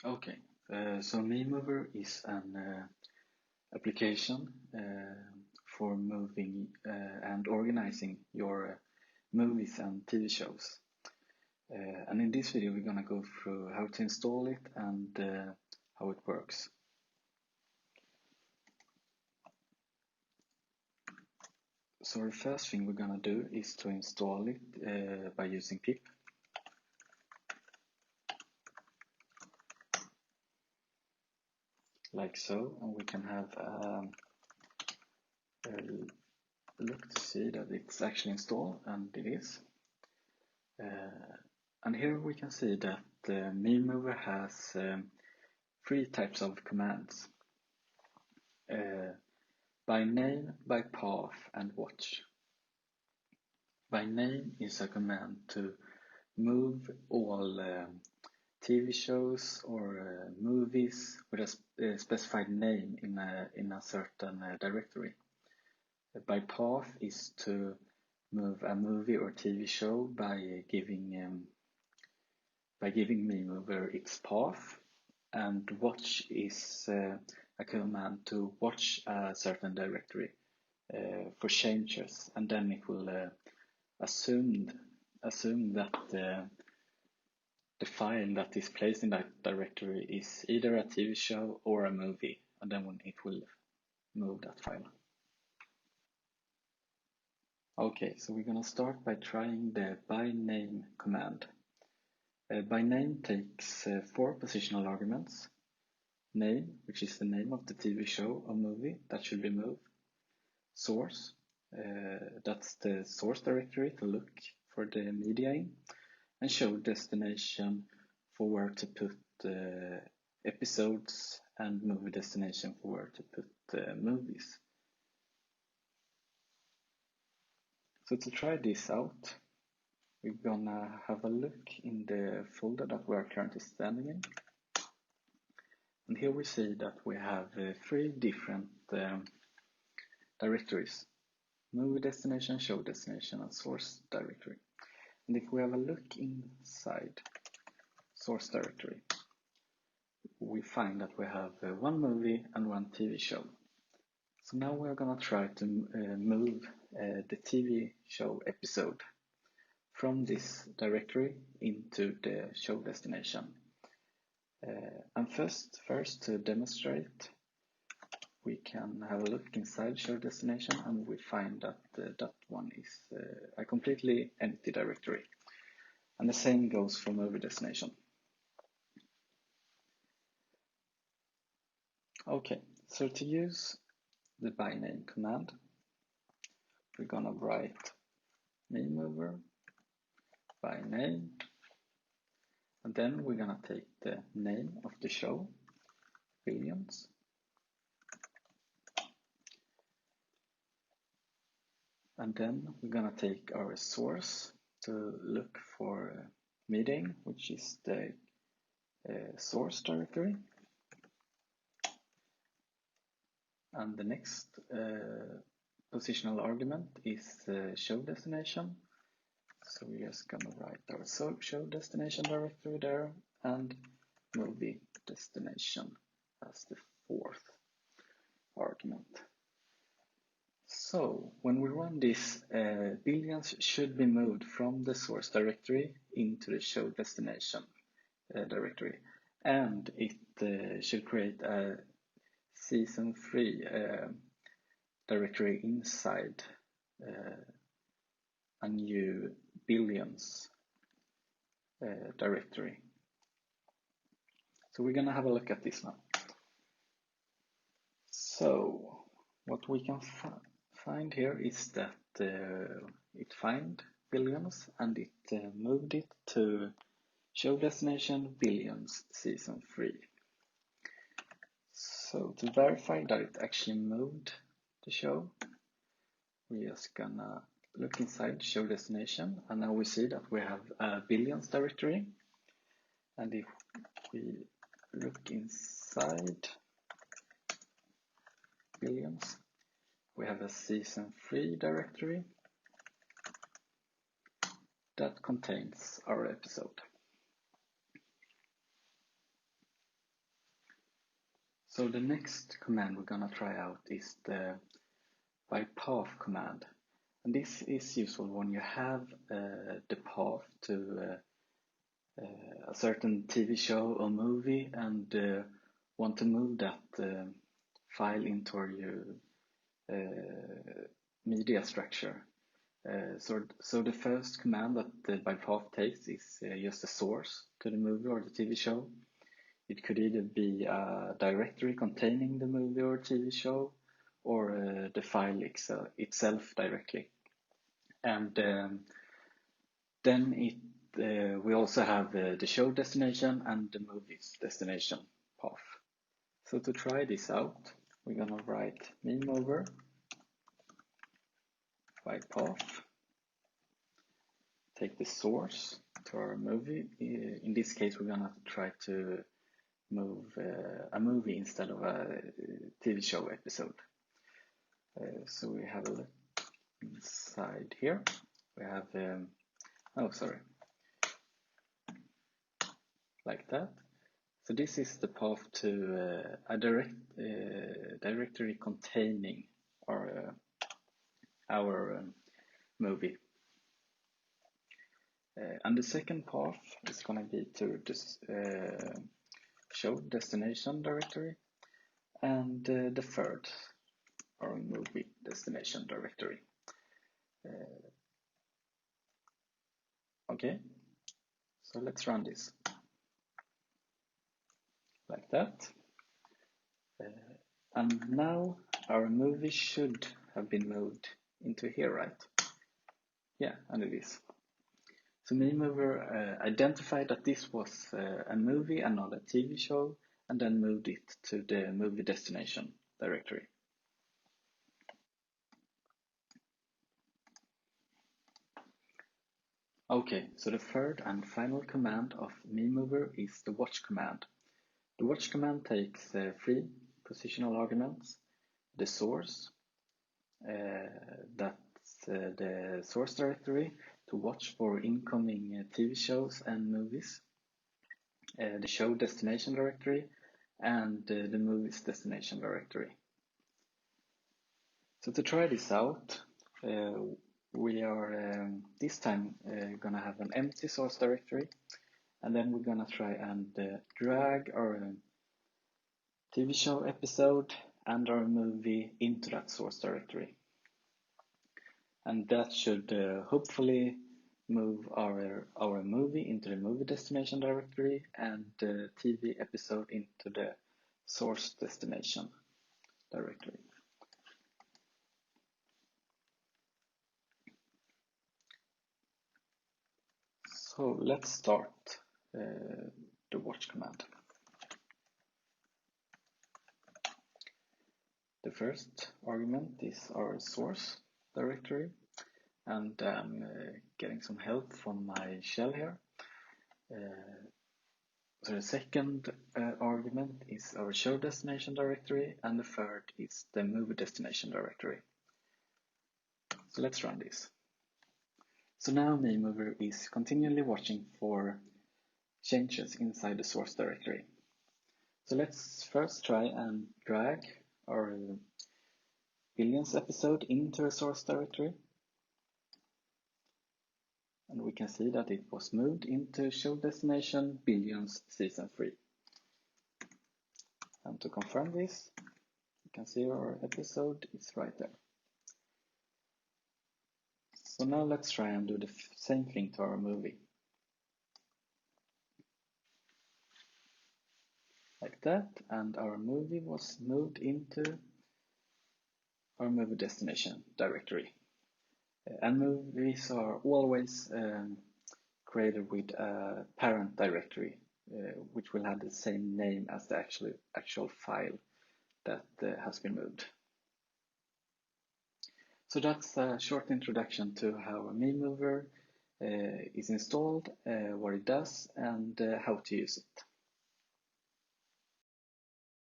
Okay, so MeMover is an application for moving and organizing your movies and TV shows. And in this video, we're gonna go through how to install it and how it works. So the first thing we're gonna do is to install it by using pip. Like so, and we can have a look to see that it's actually installed, and it is. And here we can see that MeMover has three types of commands: by name, by path, and watch. By name is a command to move all TV shows or movies with a specified name in a certain directory. By path is to move a movie or TV show by giving MeMover its path, and watch is a command to watch a certain directory for changes, and then it will assume that the file that is placed in that directory is either a TV show or a movie, and then when it will move that file. Okay, so we're gonna start by trying the byname command. Byname takes 4 positional arguments: name, which is the name of the TV show or movie that should be moved; source, that's the source directory to look for the media in; and show destination for where to put episodes, and movie destination for where to put movies. So to try this out, we're gonna have a look in the folder that we are currently standing in. And here we see that we have 3 different directories: movie destination, show destination, and source directory. And if we have a look inside source directory, we find that we have 1 movie and 1 TV show. So now we're gonna try to move the TV show episode from this directory into the show destination. And first to demonstrate, we can have a look inside show destination, and we find that that one is a completely empty directory. And the same goes for movie destination. Okay, so to use the byname command, we're gonna write MeMover by name, and then we're gonna take the name of the show, Billions, and then we're gonna take our source to look for meeting, which is the source directory, and the next positional argument is show destination. So we're just gonna write our show destination directory there, and movie destination as the 4th argument. So when we run this, Billions should be moved from the source directory into the show destination directory, and it should create a season 3 directory inside a new Billions directory. So we're gonna have a look at this now. So what we can find here is that it found Billions, and it moved it to show destination Billions season 3. So to verify that it actually moved the show, we're just gonna look inside show destination, and now we see that we have a Billions directory. And if we look inside Billions, we have a season 3 directory that contains our episode. So the next command we're gonna try out is the by path command. And this is useful when you have the path to a certain TV show or movie and want to move that file into your media structure. So the first command that the by path takes is just a source to the movie or the TV show. It could either be a directory containing the movie or TV show, or the file itself directly. And then we also have the show destination and the movie's destination path. So to try this out, we're gonna write meme over by path, take the source to our movie. In this case, we're gonna try to move a movie instead of a TV show episode. So we have a look inside here. We have, like that. So this is the path to a directory containing our movie. And the second path is going to be to this show destination directory, and the third, our movie destination directory. Okay, so let's run this like that. And now our movie should have been moved into here, right? Yeah, and it is. So MemeMover identified that this was a movie and not a TV show, and then moved it to the movie destination directory. Okay, so the third and final command of MemeMover is the watch command. The watch command takes three positional arguments: the source, that's the source directory to watch for incoming TV shows and movies, the show destination directory, and the movie's destination directory. So to try this out, we are this time gonna have an empty source directory, and then we're gonna try and drag our TV show episode and our movie into that source directory. And that should hopefully move our movie into the movie destination directory and the TV episode into the source destination directory. So let's start the watch command. The first argument is our source directory, and I'm getting some help from my shell here. So the second argument is our show destination directory, and the third is the movie destination directory. So let's run this. So now MemeMover is continually watching for changes inside the source directory. So let's first try and drag our Billions episode into a source directory. And we can see that it was moved into show destination Billions season 3. And to confirm this, you can see our episode is right there. So now let's try and do the same thing to our movie. Like that, and our movie was moved into our movie destination directory. And movies are always created with a parent directory, which will have the same name as the actual file that has been moved. So that's a short introduction to how a MemeMover is installed, what it does, and how to use it.